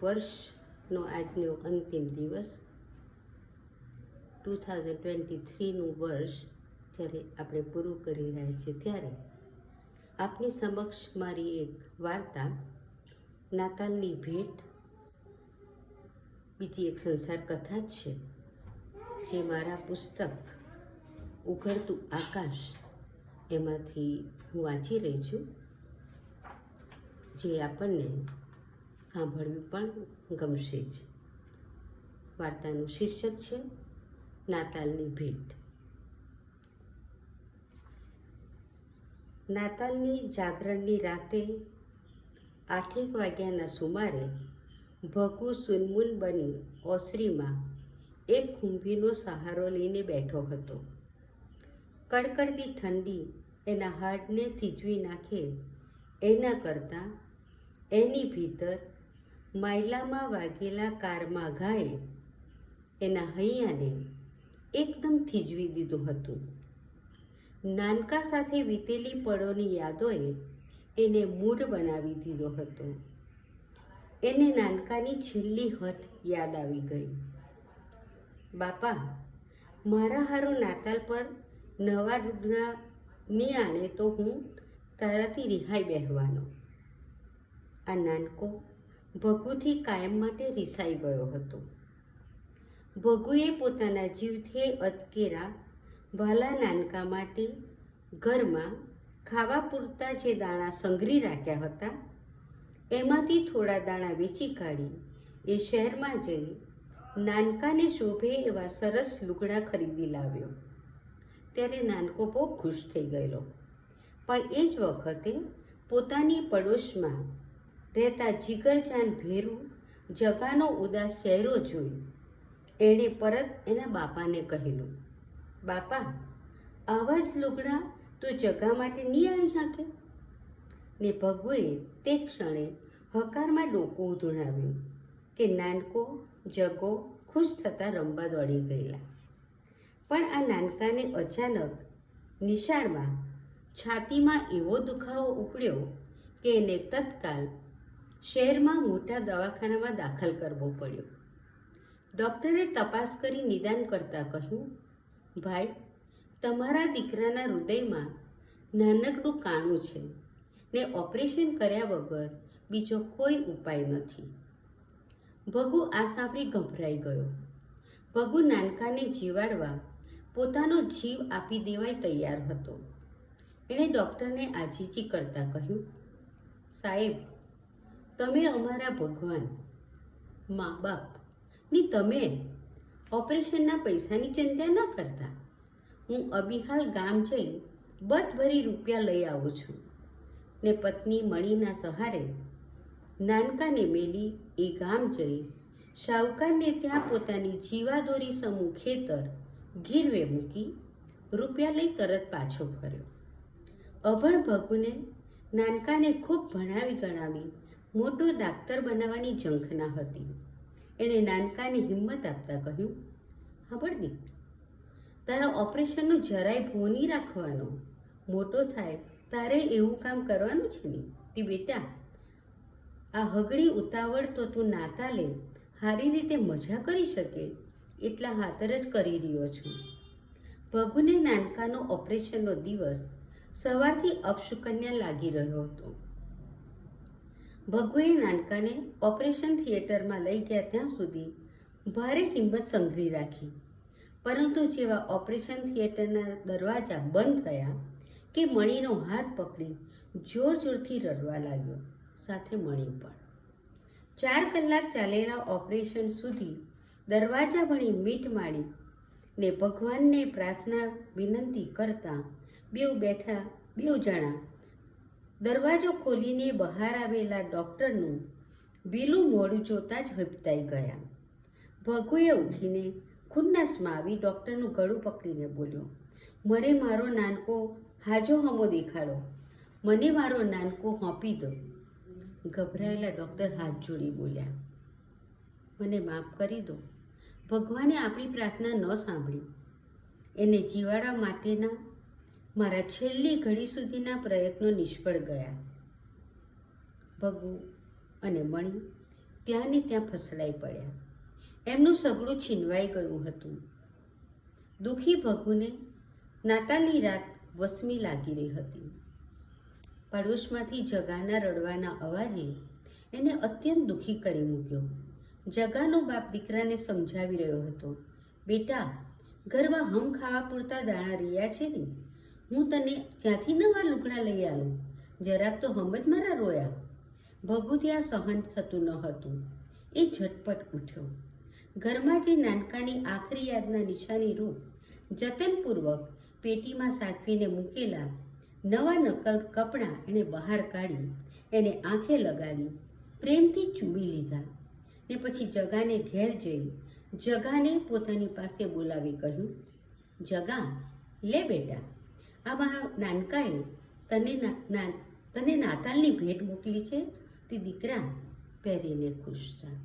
વર્ષનો આજનો અંતિમ દિવસ 2023નું વર્ષ જ્યારે આપણે પૂરું કરી રહ્યા છીએ ત્યારે આપની સમક્ષ મારી એક વાર્તા નાતાલની ભેટ બીજી એક સંસાર કથા જ છે જે મારા પુસ્તક ઉઘડતું આકાશ એમાંથી હું વાંચી રહી છું, જે આપણને સાંભળવી પણ ગમશે જ. વાર્તાનું શીર્ષક છે નાતાલની ભેટ. નાતાલની જાગરણની રાતે 8 વાગ્યાના સુમારે ભગુ સુનમુન બની ઓસરીમાં એક ખુંભીનો સહારો લઈને બેઠો હતો. કડકડતી ઠંડી એના હાડને થીજવી નાખે એના કરતાં એની ભીતર માયલામાં વાગેલા કારમાં ઘાએ એના હૈયાને એકદમ થીજવી દીધું હતું. નાનકા સાથે વીતેલી પળોની યાદોએ એને મૂઢ બનાવી દીધો હતો. એને નાનકાની છેલ્લી હઠ યાદ આવી ગઈ. બાપા, મારા હારું નાતાલ પર નવા લુગડા ની આણે તો હું તારાથી રિહાઈ બેહવાનો. આ નાનકો ભગુથી કાયમ માટે રિસાઈ ગયો હતો. ભગુએ પોતાના જીવથી અટકેરા ભાલા નાનકા માટે ઘરમાં ખાવા પૂરતા જે દાણા સંઘરી રાખ્યા હતા એમાંથી થોડા દાણા વેચી કાઢી એ શહેરમાં જઈ નાનકાને શોભે એવા સરસ લુગડા ખરીદી લાવ્યો. ત્યારે નાનકો બહુ ખુશ થઈ ગયેલો. પણ એ જ વખતે પોતાની પડોશમાં રહેતા જીગરજાન ભેરુ જગાનો ઉદાસ ચહેરો જોઈ એણે પરત એના બાપાને કહેલું, બાપા, આવા જ લુગડા તો જગા માટે નહીં આણી શકે? ને ભગુએ તે ક્ષણે હકારમાં ડોકું ઉધણાવ્યું કે નાનકો જગો ખુશ થતાં રમવા દોડી ગયેલા. પણ આ નાનકાને અચાનક નિશાળમાં છાતીમાં એવો દુખાવો ઉપડ્યો કે એને તત્કાલ શહેરમાં મોટા દવાખાનામાં દાખલ કરવો પડ્યો. ડૉક્ટરે તપાસ કરી નિદાન કરતાં કહ્યું, ભાઈ, તમારા દીકરાના હૃદયમાં નાનકડું કાણું છે ને ઓપરેશન કર્યા વગર બીજો કોઈ ઉપાય નથી. ભગુ આ સાંભળી ગભરાઈ ગયો. ભગુ નાનકાને જીવાડવા પોતાનો જીવ આપી દેવાય તૈયાર હતો. એણે ડૉક્ટરને આજીજી કરતાં કહ્યું, સાહેબ, તમે અમારા ભગવાન, મા બાપ ની તમે ઓપરેશનના પૈસાની ચિંતા ન કરતા. હું અબીહાલ ગામ જઈ બદભરી રૂપિયા લઈ આવું છું ને પત્ની મણીના સહારે નાનકાને મેલી એ ગામ જઈ શાહુકારને ત્યાં પોતાની જીવાદોરી સમૂહ ખેતર ગીરવે મૂકી રૂપિયા લઈ તરત પાછો ફર્યો. અભણ ભગુને નાનકાને ખૂબ ભણાવી ગણાવી મોટો ડાક્ટર બનાવવાની ઝંખના હતી. એણે નાનકાને હિંમત આપતા કહ્યું, સાંભળ દીક, તારા ઓપરેશનનું જરાય ભો નહીં રાખવાનો. મોટો થાય તારે એવું કામ કરવાનું છે ને. તે બેટા, આ હગડી ઉતાવળ તો તું નાતાલે સારી રીતે મજા કરી શકે એટલા હાતર જ કરી રહ્યો છું. ભગુને નાનકાનો ઓપરેશનનો દિવસ સવારથી અપશુકન્યા લાગી રહ્યો હતો. ભગુએ નાનકાને ઓપરેશન થિયેટરમાં લઈ ગયા ત્યાં સુધી ભારે હિંમત સંઘરી રાખી. પરંતુ જેવા ઓપરેશન થિયેટરના દરવાજા બંધ થયા કે મણીનો હાથ પકડી જોર જોરથી રડવા લાગ્યો, સાથે મણી પણ. 4 કલાક ચાલેલા ઓપરેશન સુધી દરવાજા ભણી મીટ માડી ને ભગવાનને પ્રાર્થના વિનંતી કરતા બેઉ જણા દરવાજો ખોલીને બહાર આવેલા ડૉક્ટરનું બીલું મોડું જોતાં જ હપતાઈ ગયા. ભગુએ ઉઠીને ખુન્નસમાં આવી ડૉક્ટરનું ગળું પકડીને બોલ્યો, મને મારો નાનકો હાજો હમો દેખાડો, મને મારો નાનકો હોંપી દો. ગભરાયેલા ડૉક્ટર હાથ જોડી બોલ્યા, મને માફ કરી દો, ભગવાને આપણી પ્રાર્થના ન સાંભળી. એને જીવાડવા માટેના મારા છેલ્લી ઘડી સુધીના પ્રયત્નો નિષ્ફળ ગયા. ભગુ અને મણી ત્યાં ને ત્યાં ફસડાઈ પડ્યા. એમનું સગડું છીનવાઈ ગયું હતું. દુઃખી ભગુને નાતાલની રાત વસમી લાગી રહી હતી. પડોશમાંથી જગાના રડવાના અવાજે એને અત્યંત દુઃખી કરી મૂક્યો. જગાનો બાપ દીકરાને સમજાવી રહ્યો હતો, બેટા, ઘરમાં હમ ખાવા પૂરતા દાણા રહ્યા છે ને, હું તને ત્યાંથી નવા લુગડા લઈ આવું, જરાક તો હમ જ મારા રોયા. ભગુ ત્યાં સહન થતું ન હતું. એ ઝટપટ ઉઠ્યો. ઘરમાં જે નાનકાની આખરી યાદના નિશાની રૂપ જતનપૂર્વક પેટીમાં સાચવીને મૂકેલા નવા નકલ કપડાં એણે બહાર કાઢી, એને આંખે લગાડી, પ્રેમથી ચૂમી લીધા ને પછી જગાને ઘેર જઈ જગાને પોતાની પાસે બોલાવી કહ્યું, જગા, લે બેટા, આ મારા નાનકાએ તને નાતાલની ભેટ મોકલી છે, તે દીકરા પહેરીને ખુશ થા.